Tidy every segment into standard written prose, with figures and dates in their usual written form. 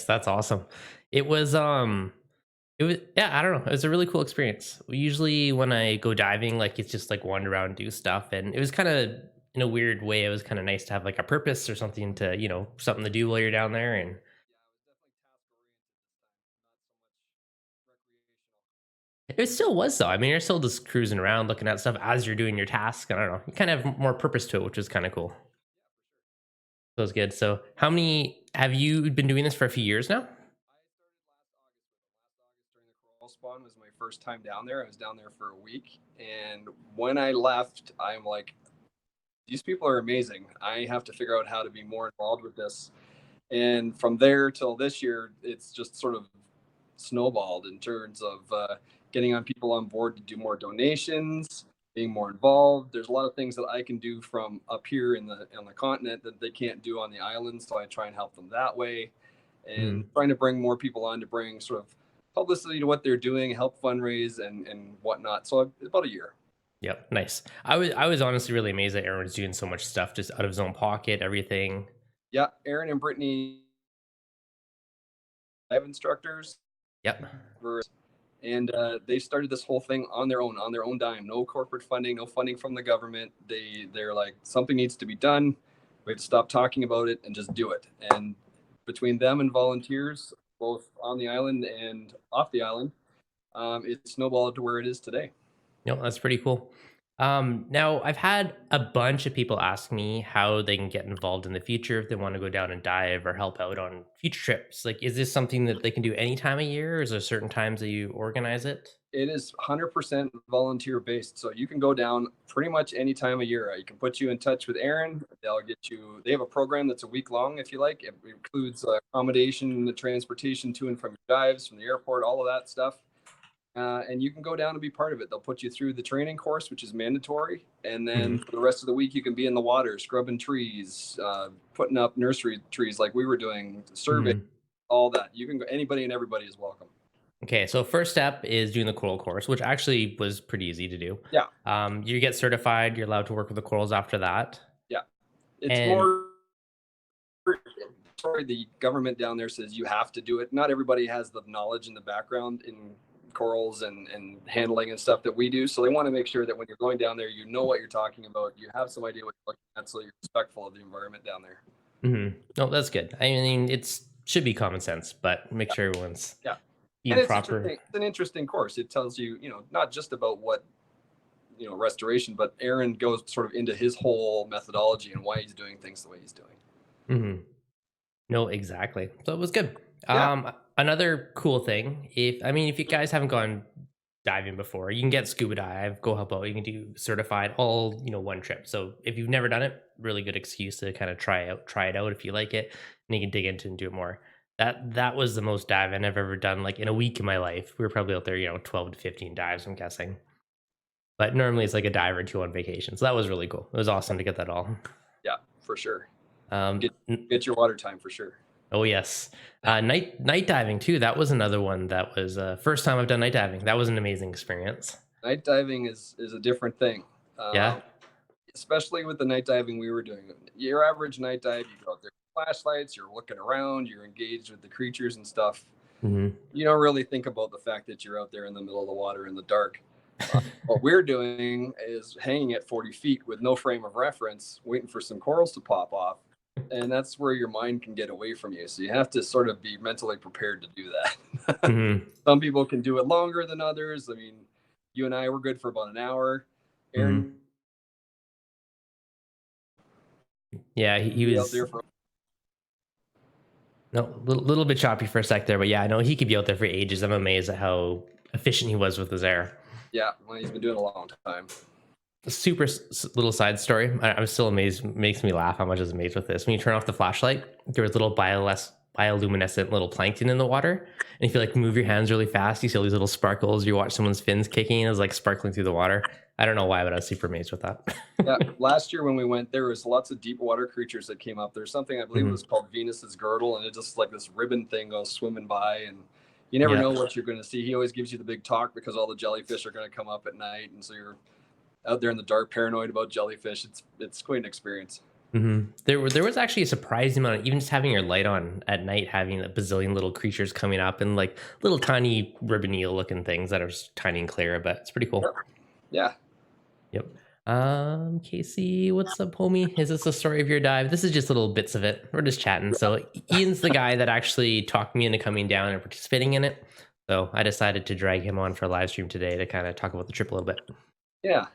That's awesome. It was, yeah, I don't know. It was a really cool experience. Usually when I go diving, like it's just like wander around, do stuff, and it was kind of in a weird way. It was kind of nice to have like a purpose or something to, something to do while you're down there. And it still was though. I mean, you're still just cruising around, looking at stuff as you're doing your task. I don't know. You kind of have more purpose to it, which is kind of cool. That was good. So, how many have you been doing this for a few years now? During the coral spawn was my first time down there. I was down there for a week, and when I left, I'm like, these people are amazing. I have to figure out how to be more involved with this. And from there till this year, it's just sort of snowballed in terms of getting on people on board to do more donations, being more involved. There's a lot of things that I can do from up here in the on the continent that they can't do on the island, so I try and help them that way, and Mm. trying to bring more people on to bring sort of publicity to what they're doing, help fundraise and whatnot. So about a year. Yep, nice. I was honestly really amazed that Aaron was doing so much stuff just out of his own pocket, everything. Yeah, Aaron and Brittany, dive instructors, Yep. and they started this whole thing on their own dime. No corporate funding, no funding from the government. They're like, something needs to be done. We have to stop talking about it and just do it. And between them and volunteers, both on the island and off the island, it snowballed to where it is today. No, that's pretty cool. Now I've had a bunch of people ask me how they can get involved in the future if they want to go down and dive or help out on future trips. Like, is this something that they can do any time of year, or is there certain times that you organize it? It is 100% volunteer based. So you can go down pretty much any time of year. You can put you in touch with Aaron. They'll get you, they have a program that's a week long, if you like. It includes accommodation, the transportation to and from your dives, from the airport, all of that stuff. And you can go down and be part of it. They'll put you through the training course, which is mandatory. And then Hmm. for the rest of the week, you can be in the water, scrubbing trees, putting up nursery trees like we were doing, survey, Hmm. all that. You can go, anybody and everybody is welcome. Okay, so first step is doing the coral course, which actually was pretty easy to do. Yeah. You get certified. You're allowed to work with the corals after that, Yeah. It's and more, sorry, the government down there says you have to do it. Not everybody has the knowledge and the background in corals and handling and stuff that we do. So they want to make sure that when you're going down there, you know what you're talking about. You have some idea what you're looking at, so you're respectful of the environment down there. mhm. No, that's good. I mean, it's should be common sense, but make Yeah. sure everyone's Yeah. And being it's proper. interesting. It's an interesting course. It tells you, not just about what, restoration, but Aaron goes sort of into his whole methodology and why he's doing things the way he's doing. Mhm. No, exactly. So it was good. Yeah. Another cool thing, if you guys haven't gone diving before, you can get scuba dive, go help out. You can do certified all, one trip. So if you've never done it, really good excuse to kind of try it out if you like it, and you can dig into and do it more. That was the most diving I've ever done, like in a week in my life. We were probably out there, 12 to 15 dives, I'm guessing. But normally it's like a dive or two on vacation. So that was really cool. It was awesome to get that all. Yeah, for sure. Um, Get get your water time for sure. Oh yes, night diving too. That was another one that was first time I've done night diving. That was an amazing experience. Night diving is a different thing. Yeah. Especially with the night diving we were doing. Your average night dive, you go out there with flashlights, you're looking around, you're engaged with the creatures and stuff. Hmm. You don't really think about the fact that you're out there in the middle of the water in the dark. What we're doing is hanging at 40 feet with no frame of reference, waiting for some corals to pop off. And that's where your mind can get away from you. So you have to sort of be mentally prepared to do that. Hmm. Some people can do it longer than others. I mean, you and I were good for about an hour. Hmm. Aaron, Yeah, he be out was there for, no little bit choppy for a sec there, but yeah, I know he could be out there for ages. I'm amazed at how efficient he was with his air. yeah, well, he's been doing it a long time. Super little side story. I'm still amazed. Makes me laugh how much I was amazed with this. When you turn off the flashlight, there was little bioluminescent little plankton in the water, and if you like move your hands really fast, you see all these little sparkles. You watch someone's fins kicking, and it's like sparkling through the water. I don't know why, but I was super amazed with that. Yeah, last year when we went, there was lots of deep water creatures that came up. There's something I believe it Hmm. was called Venus's girdle, and it just like this ribbon thing goes swimming by, and you never Yeah. know what you're going to see. He always gives you the big talk because all the jellyfish are going to come up at night, and so you're out there in the dark, paranoid about jellyfish. It's quite an experience. There was actually a surprising amount of even just having your light on at night, having a bazillion little creatures coming up and like little tiny ribbon eel looking things that are tiny and clear, but it's pretty Yep. cool. Yeah. Yep. Casey, what's up, homie? Is this the story of your dive? This is just little bits of it. We're just chatting. So Ian's the guy that actually talked me into coming down and participating in it. So I decided to drag him on for a live stream today to kind of talk about the trip a little bit. Yeah.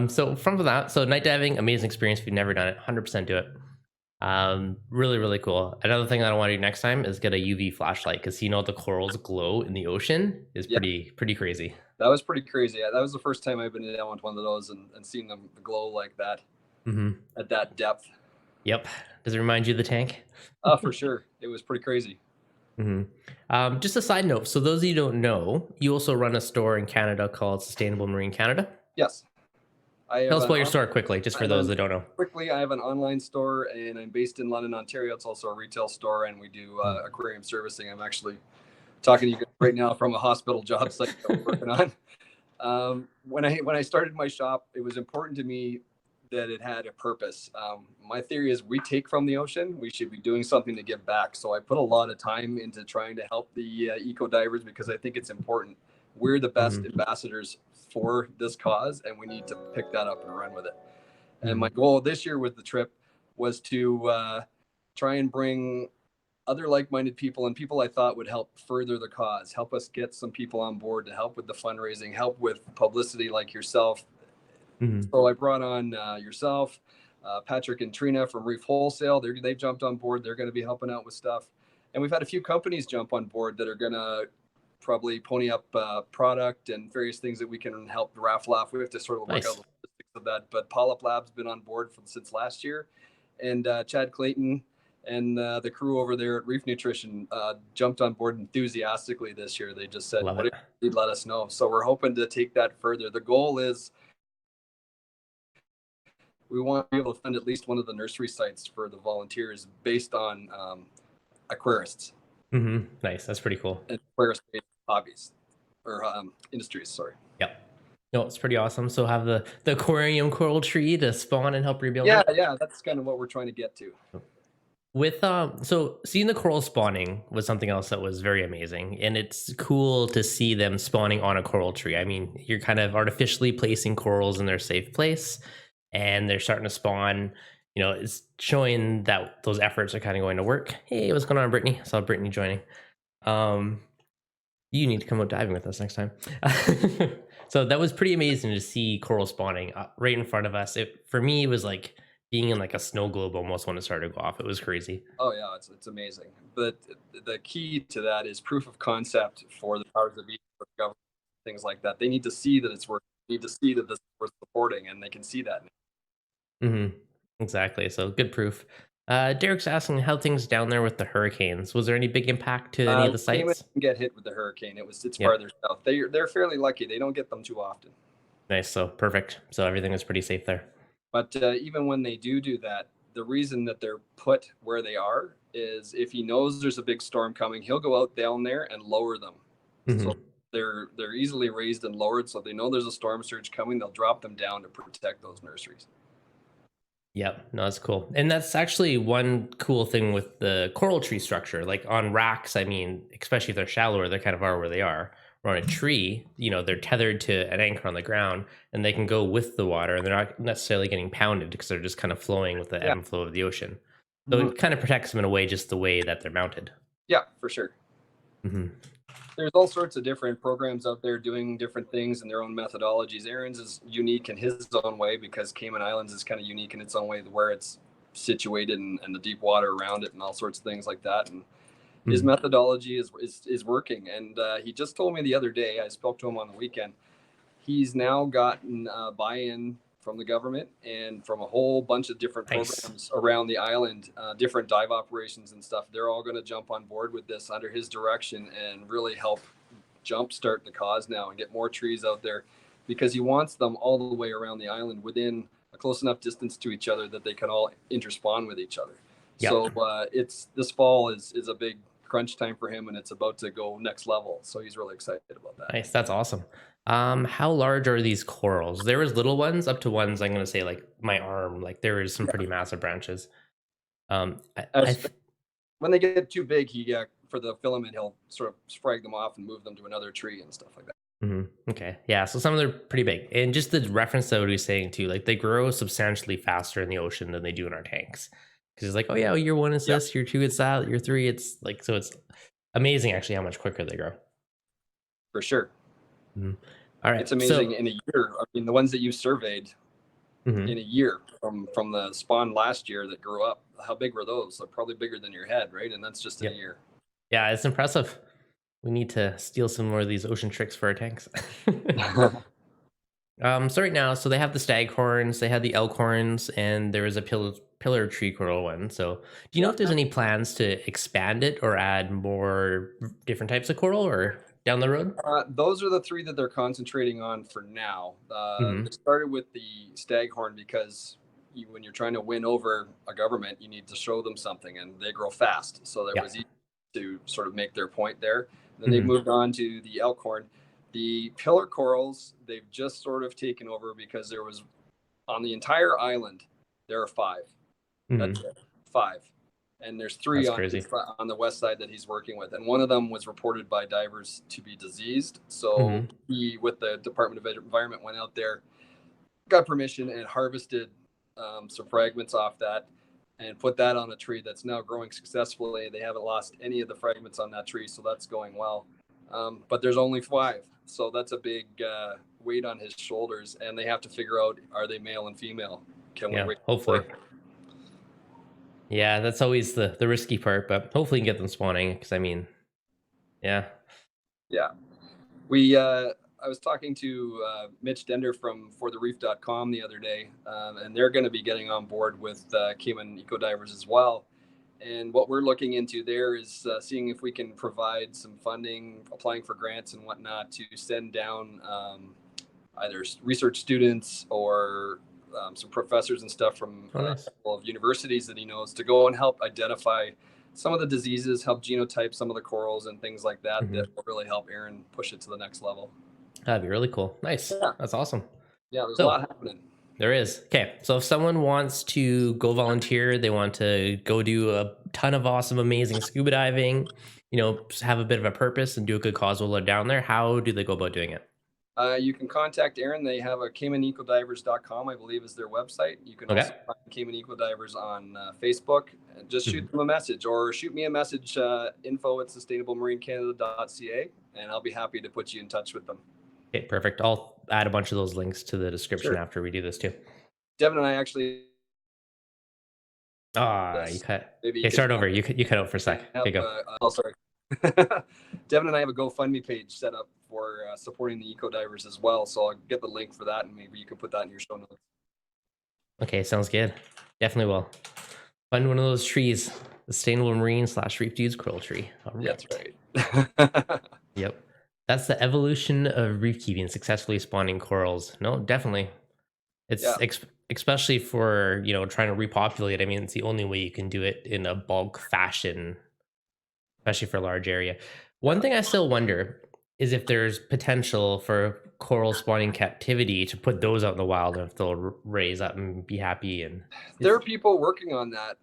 So from that, so night diving, amazing experience. If you've never done it, 100% do it. Really, really cool. Another thing that I want to do next time is get a UV flashlight because the corals glow in the ocean is Yeah. pretty crazy. That was pretty crazy. Yeah, that was the first time I've been down with one of those and seen them glow like that hmm at that depth. Yep. Does it remind you of the tank? For sure. It was pretty crazy. hmm just a side note. So those of you who don't know, you also run a store in Canada called Sustainable Marine Canada. Yes. I Tell have us an about your store quickly, just I for have those an that don't know. quickly. I have an online store, and I'm based in London, Ontario. It's also a retail store, and we do Mm. aquarium servicing. I'm actually talking to you guys right now from a hospital job site that we're working on. When I started my shop, it was important to me that it had a purpose. My theory is we take from the ocean, we should be doing something to give back. So I put a lot of time into trying to help the eco divers because I think it's important. We're the best Mhm. ambassadors for this cause, and we need to pick that up and run with it. And my Mhm. goal this year with the trip was to try and bring other like-minded people and people I thought would help further the cause, help us get some people on board to help with the fundraising, help with publicity like yourself. Mhm. So I brought on yourself, Patrick and Trina from Reef Wholesale. They've jumped on board. They're going to be helping out with stuff. And we've had a few companies jump on board that are going to probably pony up product and various things that we can help raffle off. We have to sort of work out Nice. the logistics of that. But Polyp Lab's been on board since last year. And Chad Clayton and the crew over there at Reef Nutrition jumped on board enthusiastically this year. They just said, Love what it. if you'd let us know? So we're hoping to take that further. The goal is we want to be able to fund at least one of the nursery sites for the volunteers based on aquarists Nice. That's pretty cool. and aquarist-based hobbies or industries. Sorry. Yep. No, it's pretty awesome. So have the aquarium coral tree to spawn and help rebuild Yeah, it. yeah, that's kind of what we're trying to get to. With so seeing the coral spawning was something else that was very amazing, and it's cool to see them spawning on a coral tree. I mean, you're kind of artificially placing corals in their safe place, and they're starting to spawn. It's showing that those efforts are kind of going to work. Hey, what's going on, Brittany? I saw Brittany joining. Um, You need to come out diving with us next time. So that was pretty amazing to see coral spawning right in front of us. For me, it was like being in like a snow globe almost when it started to go off. It was crazy. Oh yeah, it's amazing. But the key to that is proof of concept for the powers that be, for the government, things like that. They need to see that it's worth. They need to see that this is worth supporting, and they can see that. hmm Exactly. So good proof. Derek's asking how things down there with the hurricanes. Was there any big impact to any of the Cayman sites? didn't get hit with the hurricane. It's Yep. farther south. They're fairly lucky. They don't get them too often. Nice. So perfect. So everything was pretty safe there. But even when they do that, the reason that they're put where they are is if he knows there's a big storm coming, he'll go out down there and lower them. So hmm they're easily raised and lowered. So they know there's a storm surge coming. They'll drop them down to protect those nurseries. Yep, no, that's cool. And that's actually one cool thing with the coral tree structure. Like on racks, I mean, especially if they're shallower, they kind of are where they are. Or on a tree, they're tethered to an anchor on the ground and they can go with the water and they're not necessarily getting pounded because they're just kind of flowing with the ebb Yeah. and flow of the ocean. So Mhm. it kind of protects them in a way, just the way that they're mounted. Yeah, for sure. hmm There's all sorts of different programs out there doing different things in their own methodologies. Aaron's is unique in his own way because Cayman Islands is kind of unique in its own way, where it's situated and the deep water around it and all sorts of things like that. And his hmm methodology is working. And he just told me the other day, I spoke to him on the weekend, he's now gotten buy-in from the government and from a whole bunch of different Nice. programs around the island, different dive operations and stuff. They're all going to jump on board with this under his direction and really help jumpstart the cause now and get more trees out there because he wants them all the way around the island within a close enough distance to each other that they can all interspawn with each other. So Yep. it's this fall is a big crunch time for him and it's about to go next level. So he's really excited about that. Nice. That's awesome. How large are these corals? There was little ones up to ones I'm gonna say like my arm. Like there is some Yeah. pretty massive branches. I As when they get too big, he for the filament, he'll sort of frag them off and move them to another tree and stuff like that. Okay, yeah. So some of them are pretty big, and just the reference that we was saying too, like they grow substantially faster in the ocean than they do in our tanks. Because it's like, oh yeah, year one is Yeah, this, year two it's that, year three it's like so it's amazing actually how much quicker they grow. for sure. Mhm. All right, It's amazing so in a year. I mean, the ones that you surveyed in a mhm, year from the spawn last year that grew up, how big were those? They're probably bigger than your head, right? And that's just in a yep, year. yeah, it's impressive. We need to steal some more of these ocean tricks for our tanks. So right now, so they have the staghorns, they have the elk horns, and there is a pillar tree coral one. So, do you know Yeah. if there's any plans to expand it or add more different types of coral or down the road? Those are the three that they're concentrating on for now. They Hmm. started with the staghorn because when you're trying to win over a government, you need to show them something, and they grow fast. So there Yeah. was easy to sort of make their point there. Then they Hmm. moved on to the elkhorn. The pillar corals, they've just sort of taken over because there was on the entire island, there are five. That's Hmm. it, five. And there's three That's on crazy. on the west side that he's working with, and one of them was reported by divers to be diseased. So Hmm. he, with the Department of Environment, went out there, got permission, and harvested some fragments off that, and put that on a tree that's now growing successfully. They haven't lost any of the fragments on that tree, so that's going well. But there's only five, so that's a big weight on his shoulders, and they have to figure out, are they male and female? Can we Yeah. raise Hopefully. more? Yeah, that's always the risky part, but hopefully you can get them spawning. Because I mean, yeah. Yeah. We I was talking to Mitch Dender from forthereef.com the other day, and they're going to be getting on board with Cayman Eco Divers as well. And what we're looking into there is seeing if we can provide some funding, applying for grants and whatnot to send down either research students or some professors and stuff from Oh, a nice. couple of universities that he knows to go and help identify some of the diseases, help genotype some of the corals and things like that that Hmm. will really help Aaron push it to the next level. That'd be really cool. Nice. Yeah, That's awesome. yeah, there's a lot So happening. there is. Okay. So if someone wants to go volunteer, they want to go do a ton of awesome, amazing scuba diving, have a bit of a purpose and do a good cause while they're down there, how do they go about doing it? You can contact Aaron. They have a CaymanEcoDivers.com, I believe, is their website. You can Okay. also find Cayman Eco Divers on Facebook. And just shoot Mhm. them a message or shoot me a message, info@sustainablemarinecanada.ca, and I'll be happy to put you in touch with them. Okay. Perfect. I'll add a bunch of those links to the description Sure. after we do this too. Devin and I actually Ah, you this. cut. Maybe Okay. because Start over. You cut out for a sec. have Okay. Go. oh, sorry. Devin and I have a GoFundMe page set up for supporting the eco divers as well. So I'll get the link for that, and maybe you can put that in your show notes. Okay. Sounds good. Definitely will. Find one of those trees. Sustainable marine slash reef dudes coral tree. All That's right. right. Yep. That's the evolution of reef keeping, successfully spawning corals. No, definitely. Yeah. It's especially for, trying to repopulate. I mean, it's the only way you can do it in a bulk fashion, especially for a large area. One Yeah. thing I still wonder is if there's potential for coral spawning captivity to put those out in the wild and if they'll raise up and be happy. And There it's are people working on that.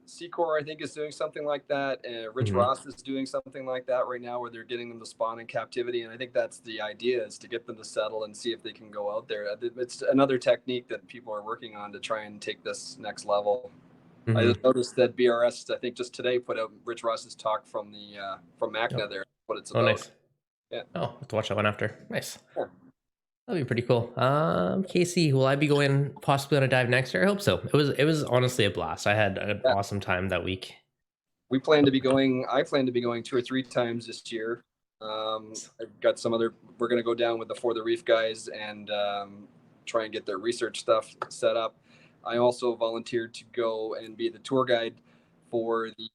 Secor, I think, is doing something like that. Rich mhm, Ross is doing something like that right now, where they're getting them to spawn in captivity. And I think that's the idea, is to get them to settle and see if they can go out there. It's another technique that people are working on to try and take this next level. I mhm. just noticed that BRS, I think, just today put out Rich Ross's talk from the from Oh, MACNA there, what it's oh, about. nice. Yeah. Oh, I'll have to watch that one after. Nice. Yeah. That'd be pretty cool. Casey, will I be going possibly on a dive next year? I hope so. It was honestly a blast. I had an Yeah. awesome time that week. We plan to be going. I plan to be going 2 or 3 times this year. I've got some other. We're going to go down with the For the Reef guys and try and get their research stuff set up. I also volunteered to go and be the tour guide for the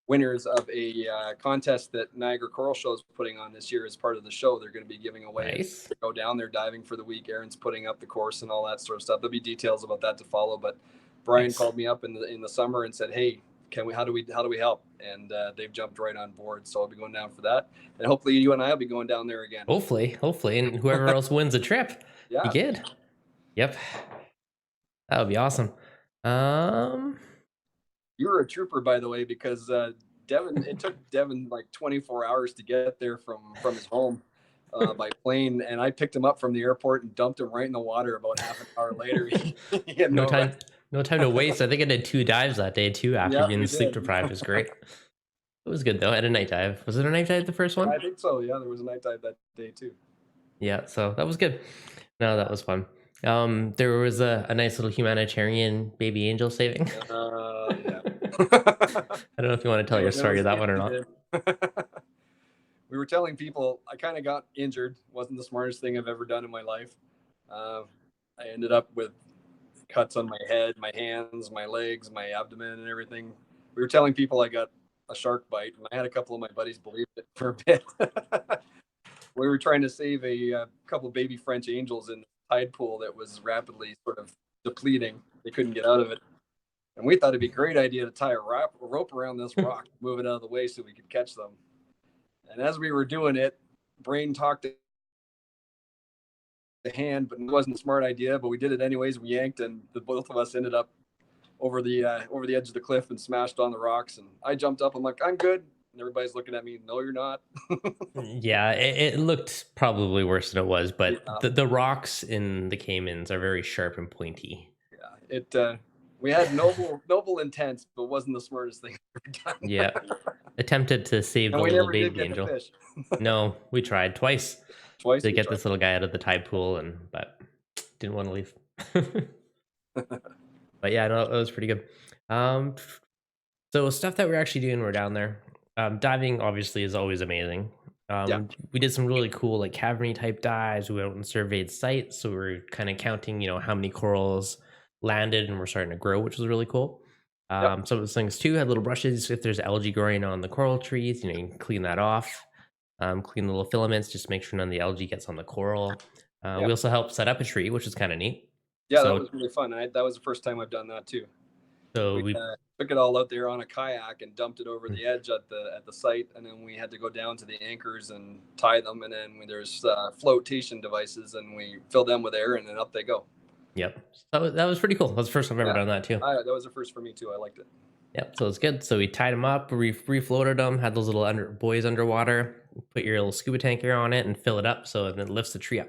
winners of a contest that Niagara Coral Show is putting on this year as part of the show. They're going to be giving away a Nice. go down there diving for the week. Aaron's putting up the course and all that sort of stuff. There'll be details about that to follow. But Brian Nice. called me up in the summer and said, "Hey, how do we help? And they've jumped right on board. So I'll be going down for that, and hopefully you and I will be going down there again. Hopefully, and whoever else wins the trip, you Yeah, good. Yep, that would be awesome. Um, you were a trooper, by the way, because Devin. It took Devin like 24 hours to get there from his home by plane, and I picked him up from the airport and dumped him right in the water. About half an hour later, he had no no time, rest. no time to waste. I think I did 2 dives that day too after Yeah, being we sleep did. deprived. It was great. It was good though. I had a night dive. Was it a night dive the first Yeah, one? I think so. Yeah, there was a night dive that day too. Yeah, so that was good. No, that was fun. There was a nice little humanitarian baby angel saving. Yeah. I don't know if you want to tell your story of that one or We not. did. We were telling people I kind of got injured. Wasn't the smartest thing I've ever done in my life. I ended up with cuts on my head, my hands, my legs, my abdomen, and everything. We were telling people I got a shark bite, and I had a couple of my buddies believe it for a bit. We were trying to save a couple baby French angels in a tide pool that was rapidly sort of depleting. They couldn't get out of it. And we thought it'd be a great idea to tie a rope around this rock, move it out of the way so we could catch them. And as we were doing it, brain talked to the hand, but it wasn't a smart idea. But we did it anyways. We yanked, and both of us ended up over the edge of the cliff and smashed on the rocks. And I jumped up. I'm like, I'm good. And everybody's looking at me. No, you're not. Yeah, it looked probably worse than it was, but Yeah. the rocks in the Caymans are very sharp and pointy. Yeah, it. We had noble intents, but wasn't the smartest thing ever done. Yeah, attempted to save And the we little never did baby get the angel. fish. No, we tried twice Twice to we get tried. this little guy out of the tide pool, but didn't want to leave. But yeah, no, it was pretty good. Um, so stuff that we're actually doing, we're down there. Diving obviously is always amazing. Yeah. We did some really cool like cavern type dives. We went and surveyed sites, so we were kind of counting, how many corals landed and we're starting to grow, which was really cool. Yep. Some of those things too had little brushes. If there's algae growing on the coral trees, you can clean that off. Clean the little filaments, just make sure none of the algae gets on the coral. Yeah. We also helped set up a tree, which is kind of neat. Yeah, that So, was really fun. That was the first time I've done that too. so We we took it all out there on a kayak and dumped it over mm, the edge at the site, and then we had to go down to the anchors and tie them, and then there's flotation devices, and we fill them with air, and then up they go. Yep. So that was pretty cool. That was the first time I've ever Yeah, done that too. that was the first for me too. I liked it. Yep. So it's good. So we tied them up, refloated them, had those little buoys underwater, put your little scuba tanker on it and fill it up so then it lifts the tree up.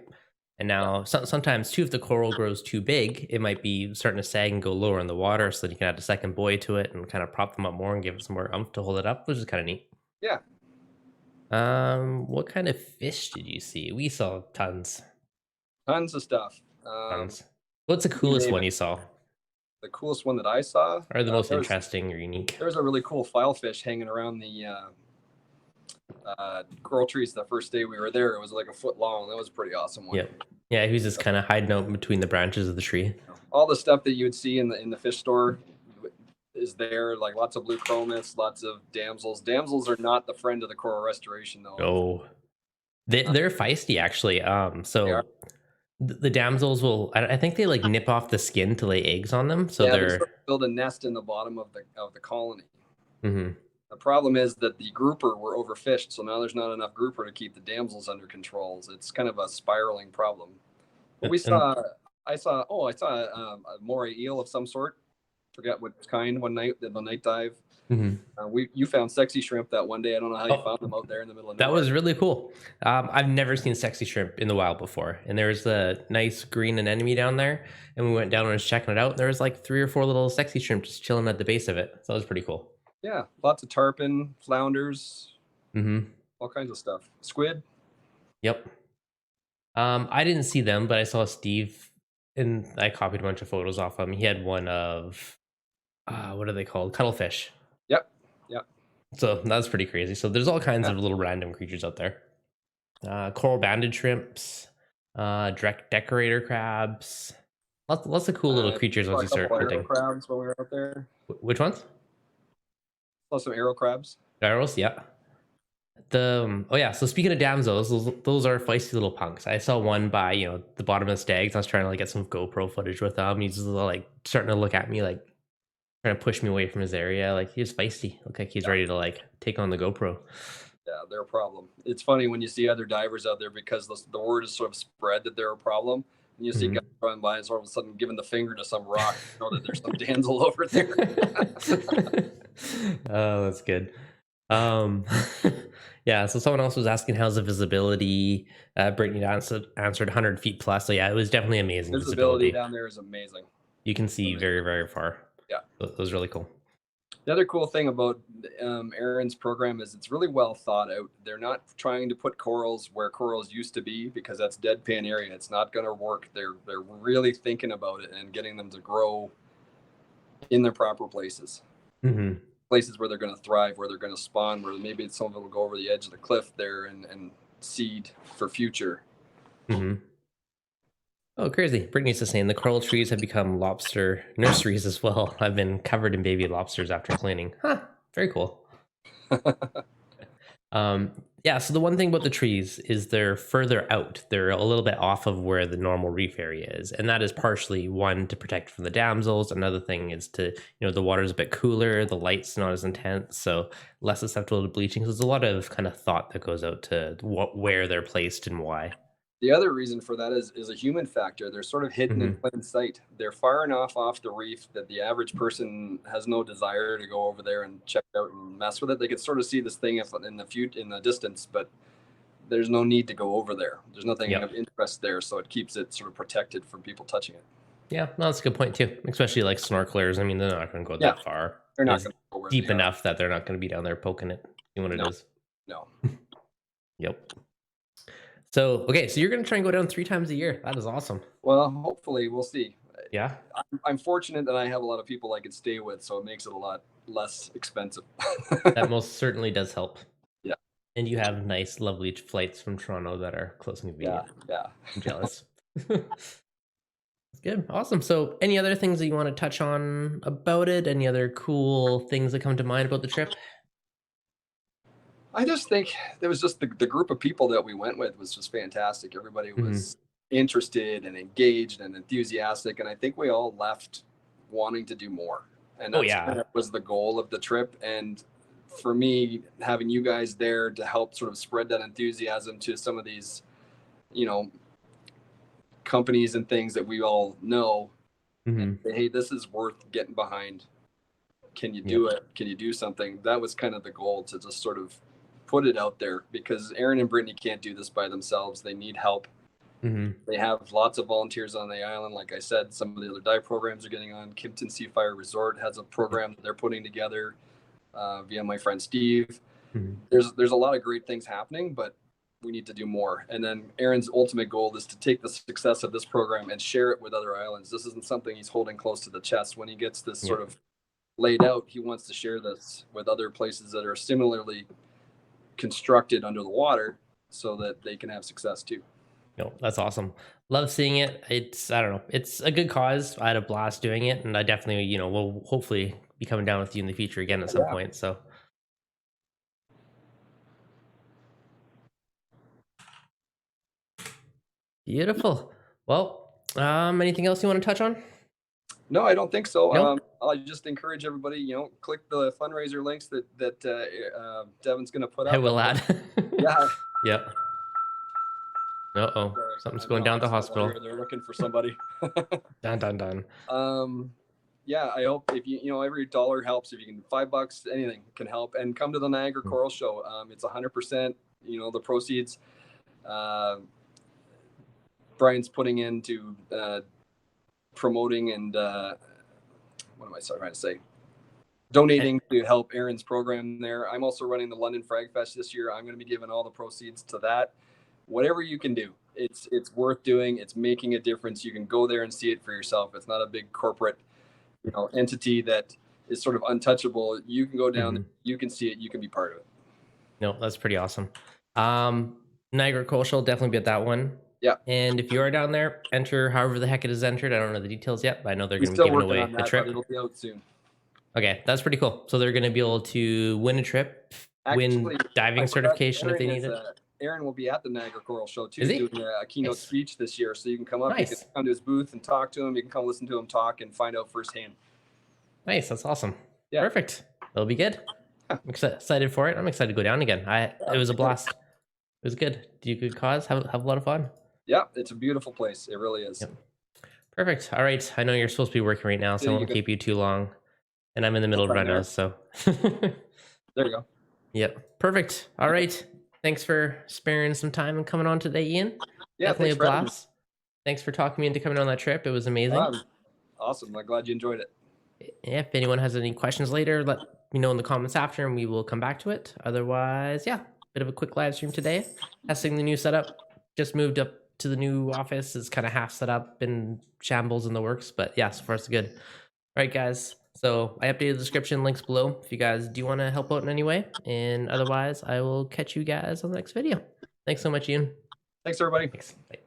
And now sometimes too, if the coral grows too big, it might be starting to sag and go lower in the water. So then you can add a second buoy to it and kind of prop them up more and give it some more oomph to hold it up, which is kind of neat. Yeah. What kind of fish did you see? We saw tons. Tons of stuff. Tons. What's the You coolest name one it. you saw? The coolest one that I saw, Or the most there was interesting or unique? there was a really cool filefish hanging around the coral trees the first day we were there. It was like a foot long. That was a pretty awesome one. Yep. Yeah, he was just kind of hiding out between the branches of the tree. All the stuff that you would see in the fish store is there, like lots of blue chromis, lots of damsels. Damsels are not the friend of the coral restoration though. Oh, they're feisty actually. They are. So the damsels will, I think they like nip off the skin to lay eggs on them. So Yeah, they they're, sort of build a nest in the bottom of the colony. Mhm. The problem is that the grouper were overfished, so now there's not enough grouper to keep the damsels under control. So it's kind of a spiraling problem. But and I saw a moray eel of some sort. Forget what kind. One night, did the night dive. mhm. You found sexy shrimp that one day. I don't know how you Oh, found them out there in the middle of that nowhere. was really cool. I've never seen sexy shrimp in the wild before. And there was a nice green anemone down there. And we went down and was checking it out. And there was like 3 or 4 little sexy shrimp just chilling at the base of it. So that was pretty cool. Yeah, lots of tarpon, flounders, Mm-hmm. all kinds of stuff. Squid. Yep. I didn't see them, but I saw Steve and I copied a bunch of photos off him. He had one of, what are they called? Cuttlefish. Yep. Yep. So that's pretty crazy. So there's all kinds Yeah. of little random creatures out there. Coral banded shrimps, decorator crabs, lots of cool little creatures Saw once a you start couple arrow hunting. crabs when we were out there. Which ones? Saw some arrow crabs. Gyros, yeah. Oh yeah. So speaking of damsels, those are feisty little punks. I saw one by the bottom of the stags. I was trying to like get some GoPro footage with him. He's just like starting to look at me like trying to push me away from his area. Like he's feisty. Look like he's Yeah, ready to like take on the GoPro. yeah, they're a problem. It's funny when you see other divers out there because the word is sort of spread that they're a problem. And you see guys Mhm. running by and all of a sudden giving the finger to some rock, you know that there's some damsel over there. Oh, that's good. Um, yeah. So someone else was asking how's the visibility. Brittany answered 100 feet plus. So yeah, it was definitely amazing Visibility visibility. down there is amazing. You can see Amazing. very, very far. Yeah. It was really cool. The other cool thing about Aaron's program is it's really well thought out. They're not trying to put corals where corals used to be because that's deadpan area. It's not going to work. They're really thinking about it and getting them to grow in their proper places, Hmm. places where they're going to thrive, where they're going to spawn, where maybe some of them will go over the edge of the cliff there and seed for future. Hmm. Oh, crazy. Brittany's just saying the coral trees have become lobster nurseries as well. I've been covered in baby lobsters after cleaning. Huh. Very cool. Yeah, so the one thing about the trees is they're further out. They're a little bit off of where the normal reef area is. And that is partially one to protect from the damsels. Another thing is to, the water's a bit cooler, the light's not as intense, so less susceptible to bleaching. So there's a lot of kind of thought that goes out to where they're placed and why. The other reason for that is a human factor. They're sort of hidden in Hmm. plain sight. They're far enough off the reef that the average person has no desire to go over there and check it out and mess with it. They could sort of see this thing in the distance, but there's no need to go over there. There's nothing of Yep. interest there, so it keeps it sort of protected from people touching it. Yeah, no, that's a good point too. Especially like snorkelers. I mean, they're not going to go Yeah, that far. they're not It's going to go where they deep are. enough that they're not going to be down there poking it, seeing what it No, is. no. Yep. So, okay, so you're going to try and go down 3 times a year. That is awesome. Well, hopefully, we'll see. Yeah. I'm fortunate that I have a lot of people I can stay with, so it makes it a lot less expensive. That most certainly does help. Yeah, And you have nice, lovely flights from Toronto that are close and yeah, convenient. yeah. I'm jealous. That's good. Awesome. So, any other things that you want to touch on about it? Any other cool things that come to mind about the trip? I just think there was just the group of people that we went with was just fantastic. Everybody Hmm. was interested and engaged and enthusiastic, and I think we all left wanting to do more. And Oh, that's kind yeah. of was the goal of the trip. And for me, having you guys there to help sort of spread that enthusiasm to some of these, you know, companies and things that we all know, and Hmm. say, hey, this is worth getting behind. Can you Yep. do it? Can you do something? That was kind of the goal, to just sort of put it out there, because Aaron and Brittany can't do this by themselves. They need help. Hmm. They have lots of volunteers on the island. Like I said, some of the other dive programs are getting on. Kimpton Sea Fire Resort has a program that they're putting together via my friend Steve. Hmm. There's a lot of great things happening, but we need to do more. And then Aaron's ultimate goal is to take the success of this program and share it with other islands. This isn't something he's holding close to the chest. When he gets this sort Yep. of laid out, he wants to share this with other places that are similarly constructed under the water so that they can have success too. No, that's awesome. Love seeing it. I don't know, it's a good cause. I had a blast doing it, and I definitely, will hopefully be coming down with you in the future again at some Yeah. point. So beautiful. Well, anything else you want to touch on? No, I don't think so. No? I'll just encourage everybody, click the fundraiser links that Devin's going to put I up. will add. Yeah. Yep. Uh-oh. Sorry, Something's I going know down at the hospital hospital. here. They're looking for somebody. Dun dun dun. um, yeah, I hope if every dollar helps. If you can, $5, anything can help. And come to the Niagara Coral Show. It's 100%. The proceeds. Uh, Brian's putting into promoting and what am I trying to say? And, Donating to help Aaron's program there. I'm also running the London Frag Fest this year. I'm going to be giving all the proceeds to that. Whatever you can do, it's worth doing. It's making a difference. You can go there and see it for yourself. It's not a big corporate, entity that is sort of untouchable. You can go down there, mhm. you can see it, you can be part of it. No, that's pretty awesome. Niagara Coastal, definitely be at that one. Yeah, And if you are down there, enter however the heck it is entered. I don't know the details yet, but I know they're we're going to be still giving working away on a that, but trip. it'll be out soon. Okay, that's pretty cool. So they're going to be able to win a trip, win Actually, I diving forgot, certification if they need it. Aaron will be at the Niagara Coral Show too, Is he? doing a keynote Nice. speech this year. So you can come up, you can Nice. come to his booth and talk to him. You can come listen to him talk and find out firsthand. Nice. That's awesome. Yeah. Perfect. That'll be good. Yeah. I'm excited for it. I'm excited to go down again. It was a For sure. blast. It was good. Do you good cause? Have a lot of fun. Yeah, it's a beautiful place. It really is. Yep. Perfect. All right. I know you're supposed to be working right now, Yeah, so I you won't good. keep you too long. And I'm in the No middle of time there. renos, so There you go. yep. Perfect. All right. Thanks for sparing some time and coming on today, Ian. Yeah, Definitely thanks a for having me. blast. Thanks for talking me into coming on that trip. It was amazing. Awesome. I'm glad you enjoyed it. Yeah, if anyone has any questions later, let me know in the comments after and we will come back to it. Otherwise, yeah, bit of a quick live stream today. Testing the new setup. Just moved up to the new office. It's kind of half set up and shambles in the works, but yeah, so far so good. All right, guys. So I updated the description, links below if you guys do want to help out in any way. And otherwise, I will catch you guys on the next video. Thanks so much, Ian. Thanks, everybody. Thanks. Bye.